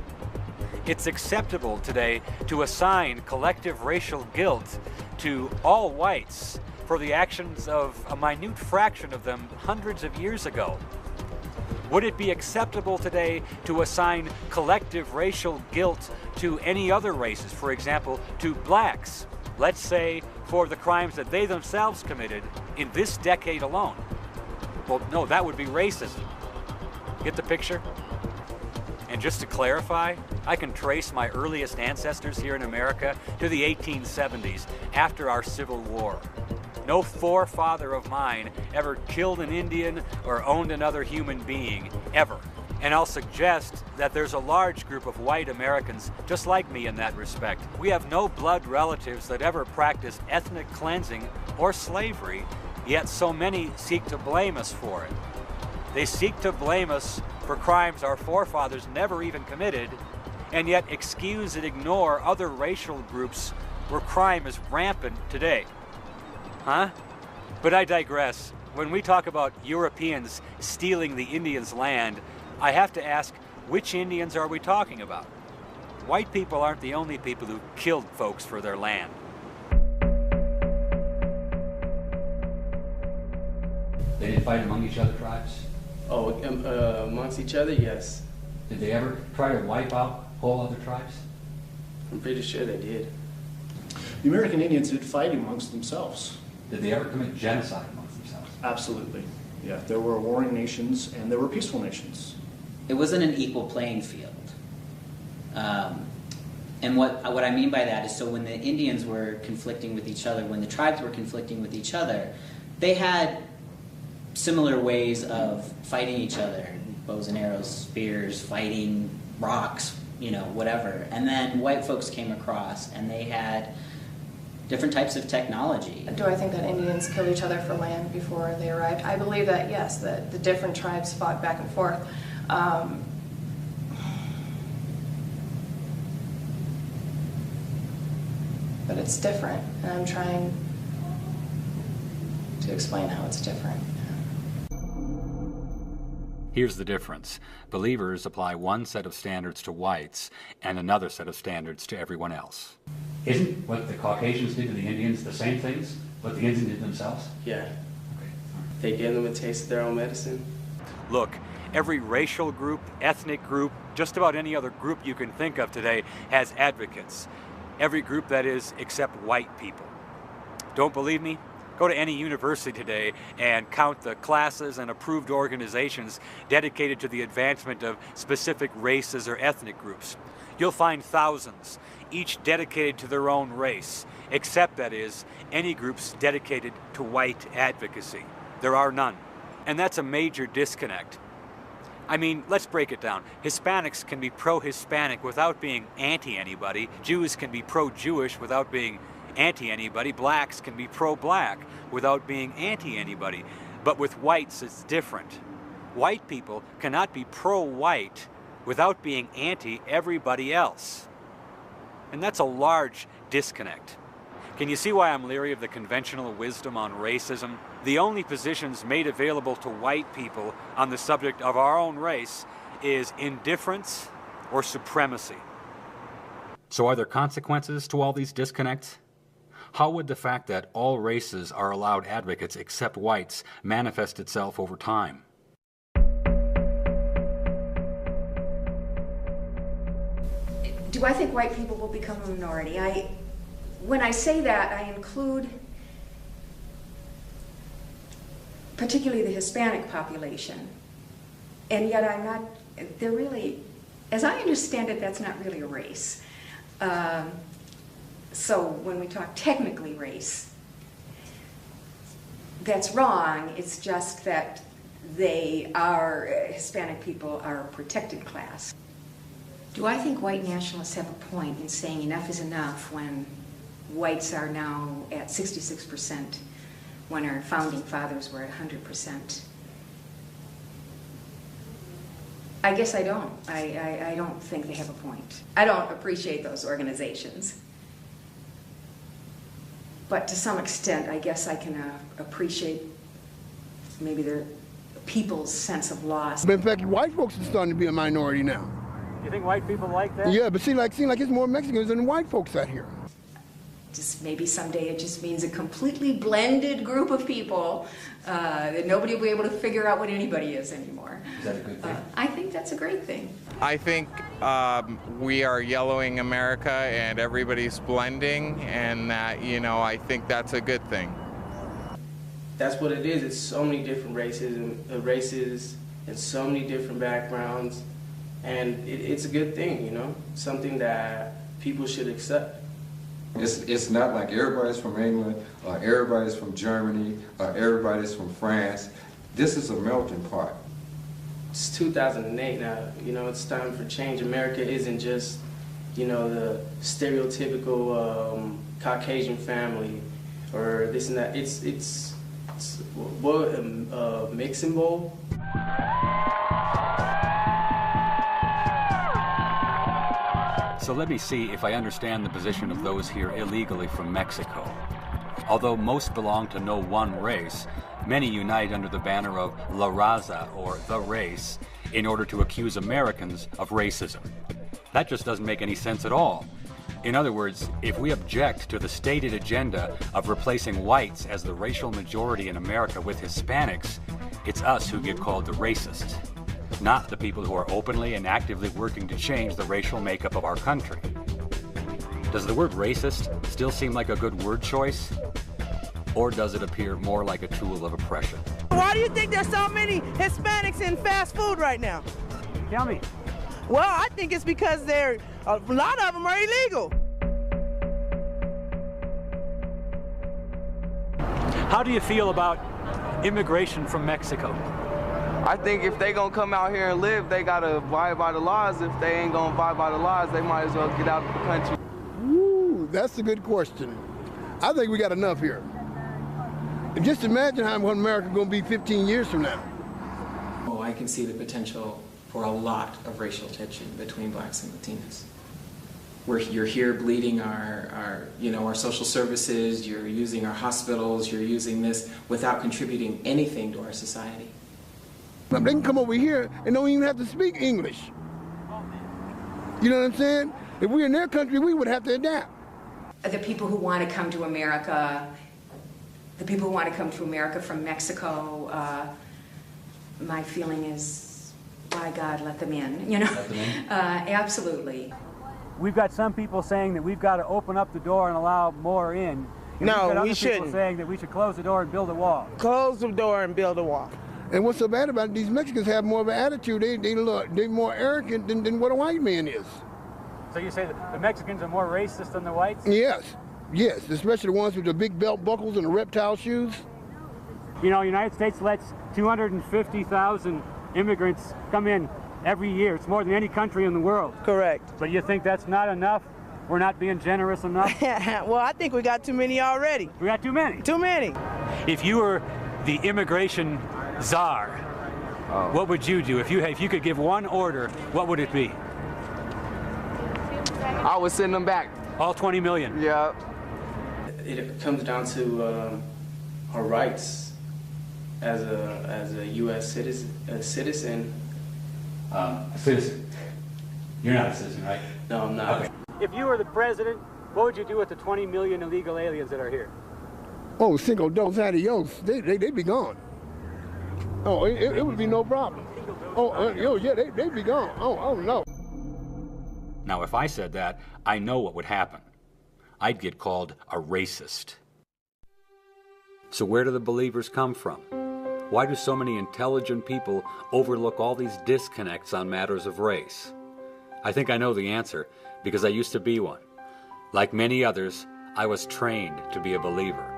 It's acceptable today to assign collective racial guilt to all whites for the actions of a minute fraction of them hundreds of years ago. Would it be acceptable today to assign collective racial guilt to any other races, for example, to blacks, let's say for the crimes that they themselves committed in this decade alone? Well, no, that would be racism. Get the picture? And just to clarify, I can trace my earliest ancestors here in America to the 1870s, after our Civil War. No forefather of mine ever killed an Indian or owned another human being, ever. And I'll suggest that there's a large group of white Americans just like me in that respect. We have no blood relatives that ever practiced ethnic cleansing or slavery, yet so many seek to blame us for it. They seek to blame us for crimes our forefathers never even committed, and yet excuse and ignore other racial groups where crime is rampant today. Huh? But I digress. When we talk about Europeans stealing the Indians' land, I have to ask, which Indians are we talking about? White people aren't the only people who killed folks for their land. They didn't fight among each other, tribes? Oh, amongst each other, yes. Did they ever try to wipe out whole other tribes? I'm pretty sure they did. The American Indians did fight amongst themselves. Did they ever commit genocide amongst themselves? Absolutely. Yeah, there were warring nations and there were peaceful nations. It wasn't an equal playing field. And what I mean by that is, so when the Indians were conflicting with each other, when the tribes were conflicting with each other, they had similar ways of fighting each other, bows and arrows, spears, fighting, rocks, you know, whatever. And then white folks came across and they had different types of technology. Do I think that Indians killed each other for land before they arrived? I believe that, yes, that the different tribes fought back and forth. But it's different, and I'm trying to explain how it's different. Here's the difference. Believers apply one set of standards to whites and another set of standards to everyone else. Isn't what the Caucasians did to the Indians the same things what the Indians did themselves? Yeah. Okay. They gave them a taste of their own medicine. Look, every racial group, ethnic group, just about any other group you can think of today has advocates. Every group, that is, except white people. Don't believe me? Go to any university today and count the classes and approved organizations dedicated to the advancement of specific races or ethnic groups. You'll find thousands, each dedicated to their own race, except, that is, any groups dedicated to white advocacy. There are none. And that's a major disconnect. I mean, let's break it down. Hispanics can be pro-Hispanic without being anti-anybody. Jews can be pro-Jewish without being anti-anybody. Blacks can be pro-black without being anti-anybody. But with whites, it's different. White people cannot be pro-white without being anti-everybody else. And that's a large disconnect. Can you see why I'm leery of the conventional wisdom on racism? The only positions made available to white people on the subject of our own race is indifference or supremacy. So are there consequences to all these disconnects? How would the fact that all races are allowed advocates except whites manifest itself over time? Do I think white people will become a minority? When I say that, I include particularly the Hispanic population. And yet I'm not, they're really, as I understand it, that's not really a race. So when we talk technically race, that's wrong. It's just that Hispanic people are a protected class. Do I think white nationalists have a point in saying enough is enough when whites are now at 66%, when our founding fathers were at 100%? I guess I don't. I don't think they have a point. I don't appreciate those organizations. But to some extent, I guess I can appreciate maybe their people's sense of loss. But in fact, white folks are starting to be a minority now. You think white people like that? Yeah, but seem like it's more Mexicans than white folks out here. Just maybe someday it just means a completely blended group of people that nobody will be able to figure out what anybody is anymore. Is that a good thing? I think that's a great thing. I think we are yellowing America and everybody's blending, and that, you know, I think that's a good thing. That's what it is. It's so many different races and so many different backgrounds, and it's a good thing, you know, something that people should accept. It's not like everybody's from England, or everybody's from Germany, or everybody's from France. This is a melting pot. It's 2008 now, you know, it's time for change. America isn't just, you know, the stereotypical Caucasian family or this and that. It's what, a mixing bowl? So let me see if I understand the position of those here illegally from Mexico. Although most belong to no one race, many unite under the banner of La Raza, or the race, in order to accuse Americans of racism. That just doesn't make any sense at all. In other words, if we object to the stated agenda of replacing whites as the racial majority in America with Hispanics, it's us who get called the racists, not the people who are openly and actively working to change the racial makeup of our country. Does the word racist still seem like a good word choice? Or does it appear more like a tool of oppression? Why do you think there's so many Hispanics in fast food right now? Tell me. Well, I think it's because a lot of them are illegal. How do you feel about immigration from Mexico? I think if they gonna come out here and live, they gotta abide by the laws. If they ain't gonna abide by the laws, they might as well get out of the country. Ooh, that's a good question. I think we got enough here. And just imagine how America's gonna be 15 years from now. Oh, I can see the potential for a lot of racial tension between blacks and Latinos. You're here bleeding our social services, you're using our hospitals, you're using this without contributing anything to our society. They can come over here and don't even have to speak English. You know what I'm saying? If we're in their country, we would have to adapt. The people who want to come to America, from Mexico, my feeling is, by God, let them in, you know? Let them in? Absolutely. We've got some people saying that we've got to open up the door and allow more in. And No, we people shouldn't. Saying that we should close the door and build a wall. Close the door and build a wall. And what's so bad about it, these Mexicans have more of an attitude. They're more arrogant than what a white man is. So you say that the Mexicans are more racist than the whites? Yes, especially the ones with the big belt buckles and the reptile shoes. You know, the United States lets 250,000 immigrants come in every year. It's more than any country in the world. Correct. But you think that's not enough? We're not being generous enough? Well, I think we got too many already. We got too many? Too many. If you were the immigration czar, what would you do? If you could give one order, what would it be? I would send them back. All 20 million? Yeah. It comes down to our rights as a U.S. citizen. A citizen. You're not a citizen, right? No, I'm not. Okay. If you were the president, what would you do with the 20 million illegal aliens that are here? Oh, cinco dos adios. They'd be gone. Oh, it would be no problem. They'd be gone. Oh, no. Now, if I said that, I know what would happen. I'd get called a racist. So where do the believers come from? Why do so many intelligent people overlook all these disconnects on matters of race? I think I know the answer, because I used to be one. Like many others, I was trained to be a believer.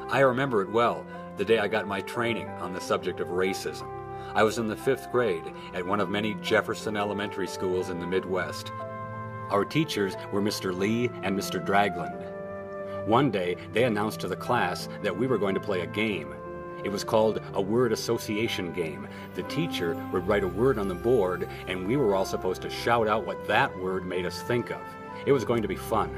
I remember it well, the day I got my training on the subject of racism. I was in the 5th grade at one of many Jefferson elementary schools in the Midwest. Our teachers were Mr. Lee and Mr. Dragland. One day, they announced to the class that we were going to play a game. It was called a word association game. The teacher would write a word on the board, and we were all supposed to shout out what that word made us think of. It was going to be fun.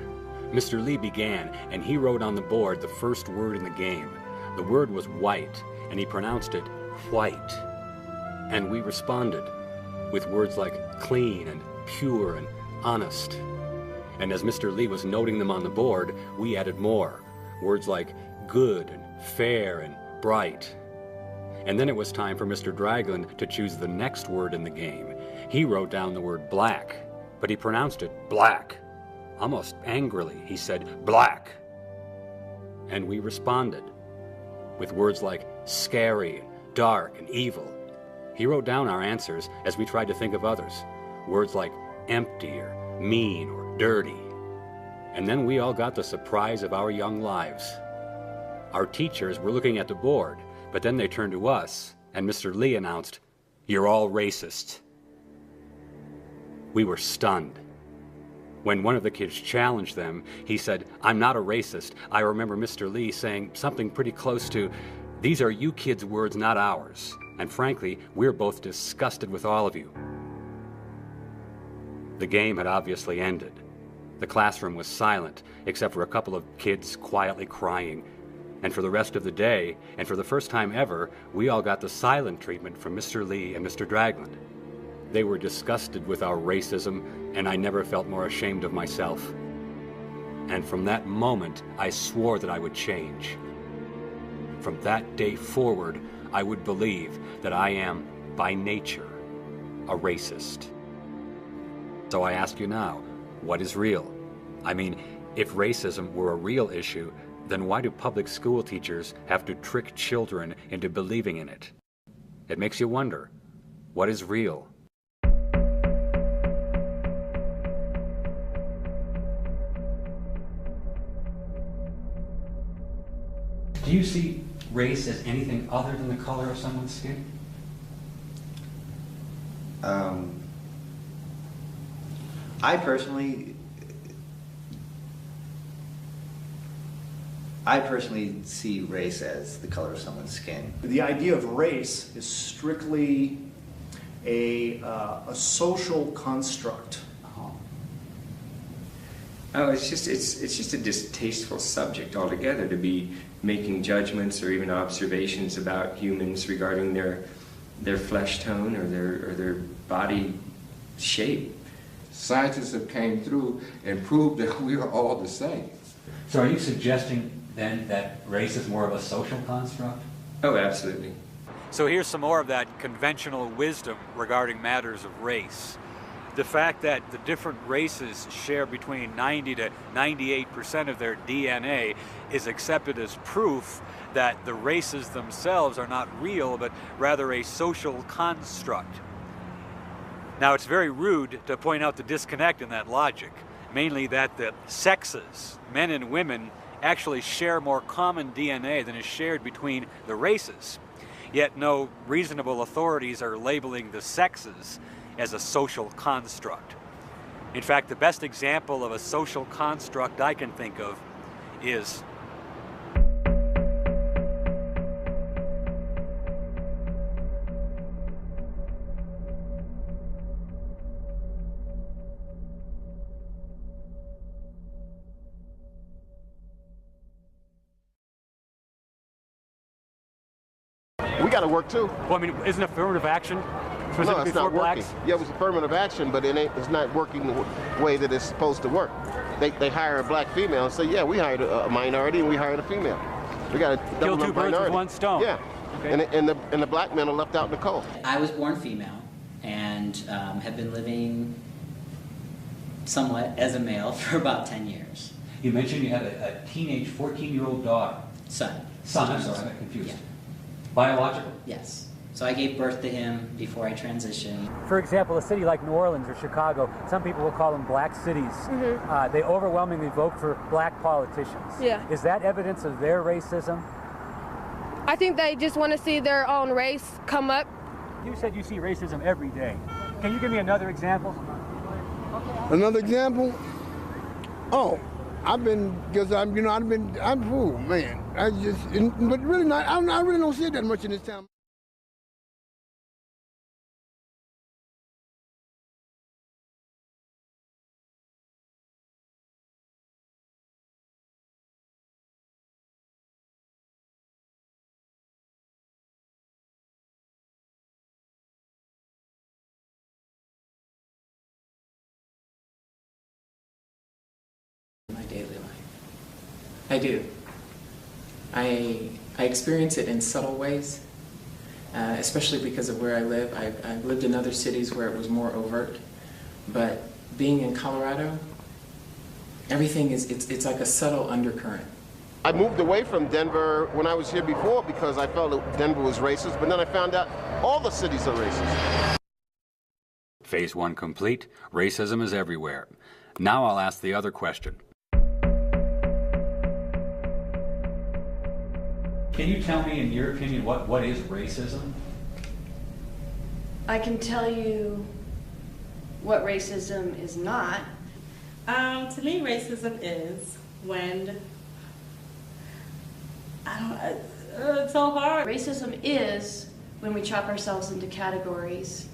Mr. Lee began, and he wrote on the board the first word in the game. The word was white, and he pronounced it white. And we responded with words like clean and pure and honest. And as Mr. Lee was noting them on the board, we added more. Words like good and fair and bright. And then it was time for Mr. Dragland to choose the next word in the game. He wrote down the word black, but he pronounced it black. Almost angrily, he said black. And we responded with words like scary and dark and evil. He wrote down our answers as we tried to think of others. Words like empty or mean or dirty. And then we all got the surprise of our young lives. Our teachers were looking at the board, but then they turned to us, and Mr. Lee announced, "You're all racist." We were stunned. When one of the kids challenged them, he said, "I'm not a racist. I remember Mr. Lee saying something pretty close to, 'These are you kids' words, not ours. And frankly, we're both disgusted with all of you.'" The game had obviously ended. The classroom was silent, except for a couple of kids quietly crying. And for the rest of the day, and for the first time ever, we all got the silent treatment from Mr. Lee and Mr. Dragland. They were disgusted with our racism, and I never felt more ashamed of myself. And from that moment, I swore that I would change. From that day forward, I would believe that I am, by nature, a racist. So I ask you now, what is real? I mean, if racism were a real issue, then why do public school teachers have to trick children into believing in it? It makes you wonder, what is real? Do you see race as anything other than the color of someone's skin? I personally see race as the color of someone's skin. The idea of race is strictly a social construct. Oh, it's just a distasteful subject altogether to be making judgments or even observations about humans regarding their flesh tone or their body shape. Scientists have came through and proved that we are all the same. So are you suggesting then that race is more of a social construct? Oh, absolutely. So here's some more of that conventional wisdom regarding matters of race. The fact that the different races share between 90 to 98% of their DNA is accepted as proof that the races themselves are not real, but rather a social construct. Now, it's very rude to point out the disconnect in that logic, mainly that the sexes, men and women, actually share more common DNA than is shared between the races. Yet no reasonable authorities are labeling the sexes as a social construct. In fact, the best example of a social construct I can think of is We got to work too. Well, I mean, isn't affirmative action No, specifically it's not for blacks? working. Yeah, it was affirmative action, but it's not working the way that it's supposed to work. They hire a black female and say, yeah, we hired a minority and we hired a female. We got to Kill double two the birds minority. with one stone. Yeah, Okay. and the black men are left out in the cold. I was born female and have been living somewhat as a male for about 10 years. You mentioned you had a teenage 14-year-old daughter. Son. Son, I'm sorry, I got confused. Yeah. Biological? Yes. So I gave birth to him before I transitioned. For example, a city like New Orleans or Chicago, some people will call them black cities. They overwhelmingly vote for black politicians. Yeah. Is that evidence of their racism? I think they just want to see their own race come up. You said you see racism every day. Can you give me another example? Another example? Oh, I'm fool, man. But really not, I really don't see it that much in this town. My daily life. I do. I experience it in subtle ways, especially because of where I live. I've lived in other cities where it was more overt, but being in Colorado, everything it's like a subtle undercurrent. I moved away from Denver when I was here before because I felt that Denver was racist, but then I found out all the cities are racist. Phase 1 complete. Racism is everywhere. Now I'll ask the other question. Can you tell me, in your opinion, what is racism? I can tell you what racism is not. To me, racism is when, it's so hard. Racism is when we chop ourselves into categories.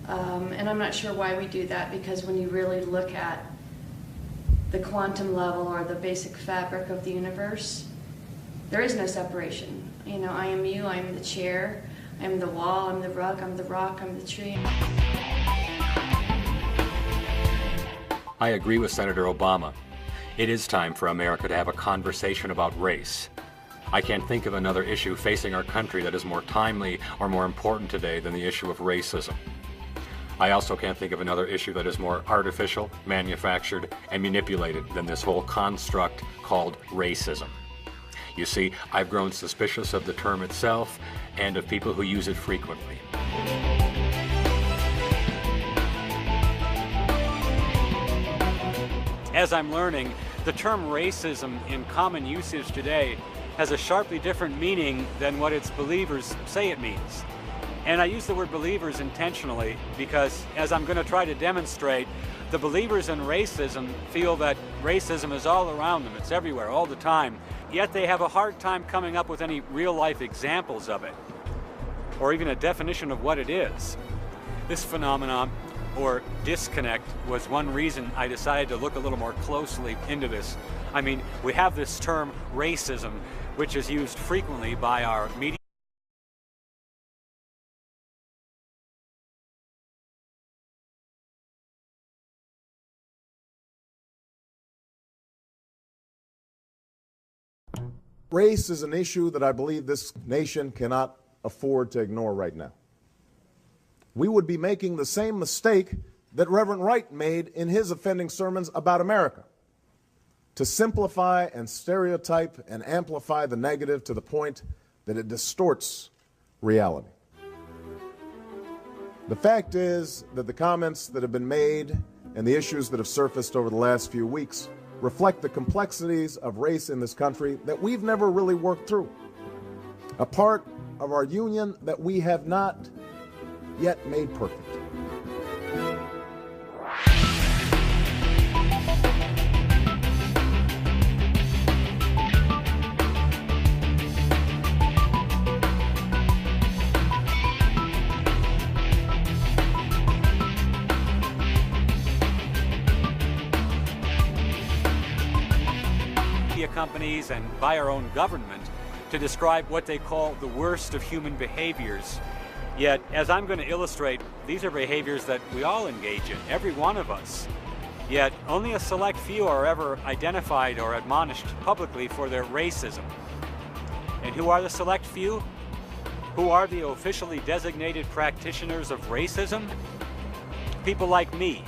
And I'm not sure why we do that, because when you really look at the quantum level or the basic fabric of the universe, There is no separation. You know, I am you, I am the chair, I am the wall, I'm the rug, I'm the rock, I'm the tree. I agree with Senator Obama. It is time for America to have a conversation about race. I can't think of another issue facing our country that is more timely or more important today than the issue of racism. I also can't think of another issue that is more artificial, manufactured, and manipulated than this whole construct called racism. You see, I've grown suspicious of the term itself and of people who use it frequently. As I'm learning, the term racism in common usage today has a sharply different meaning than what its believers say it means. And I use the word believers intentionally because, as I'm going to try to demonstrate, the believers in racism feel that racism is all around them, it's everywhere, all the time, yet they have a hard time coming up with any real-life examples of it, or even a definition of what it is. This phenomenon, or disconnect, was one reason I decided to look a little more closely into this. I mean, we have this term racism, which is used frequently by our media. Race is an issue that I believe this nation cannot afford to ignore right now. We would be making the same mistake that Reverend Wright made in his offending sermons about America, to simplify and stereotype and amplify the negative to the point that it distorts reality. The fact is that the comments that have been made and the issues that have surfaced over the last few weeks reflect the complexities of race in this country that we've never really worked through, a part of our union that we have not yet made perfect. Companies and by our own government to describe what they call the worst of human behaviors. Yet, as I'm going to illustrate, these are behaviors that we all engage in, every one of us. Yet, only a select few are ever identified or admonished publicly for their racism. And who are the select few? Who are the officially designated practitioners of racism? People like me,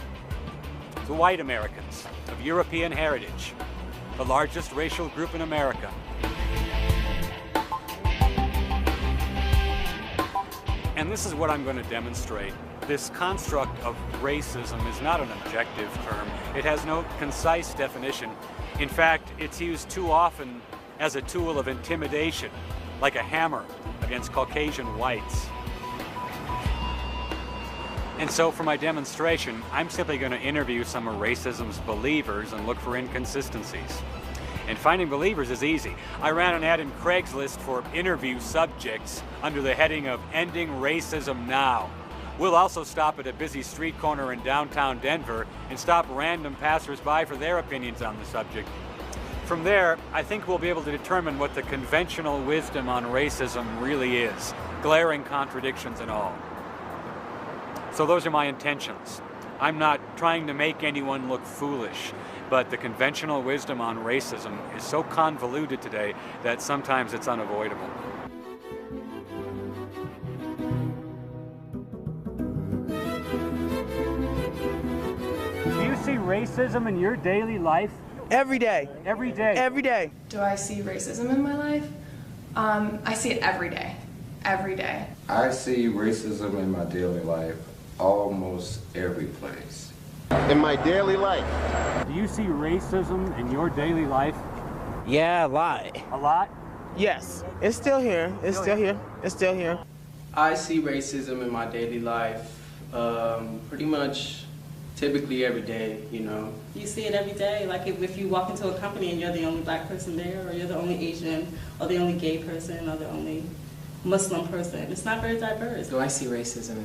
the white Americans of European heritage, the largest racial group in America. And this is what I'm going to demonstrate. This construct of racism is not an objective term. It has no concise definition. In fact, it's used too often as a tool of intimidation, like a hammer against Caucasian whites. And so for my demonstration, I'm simply going to interview some of racism's believers and look for inconsistencies. And finding believers is easy. I ran an ad in Craigslist for interview subjects under the heading of Ending Racism Now. We'll also stop at a busy street corner in downtown Denver and stop random passersby for their opinions on the subject. From there, I think we'll be able to determine what the conventional wisdom on racism really is, glaring contradictions and all. So those are my intentions. I'm not trying to make anyone look foolish, but the conventional wisdom on racism is so convoluted today that sometimes it's unavoidable. Do you see racism in your daily life? Every day. Every day? Every day. Do I see racism in my life? I see it every day. Every day. I see racism in my daily life almost every place. In my daily life. Do you see racism in your daily life? Yeah, a lot. A lot? Yes. It's still here. It's still here. It's still here. I see racism in my daily life pretty much typically every day, you know. You see it every day, like if you walk into a company and you're the only black person there, or you're the only Asian, or the only gay person, or the only Muslim person. It's not very diverse. Do I see racism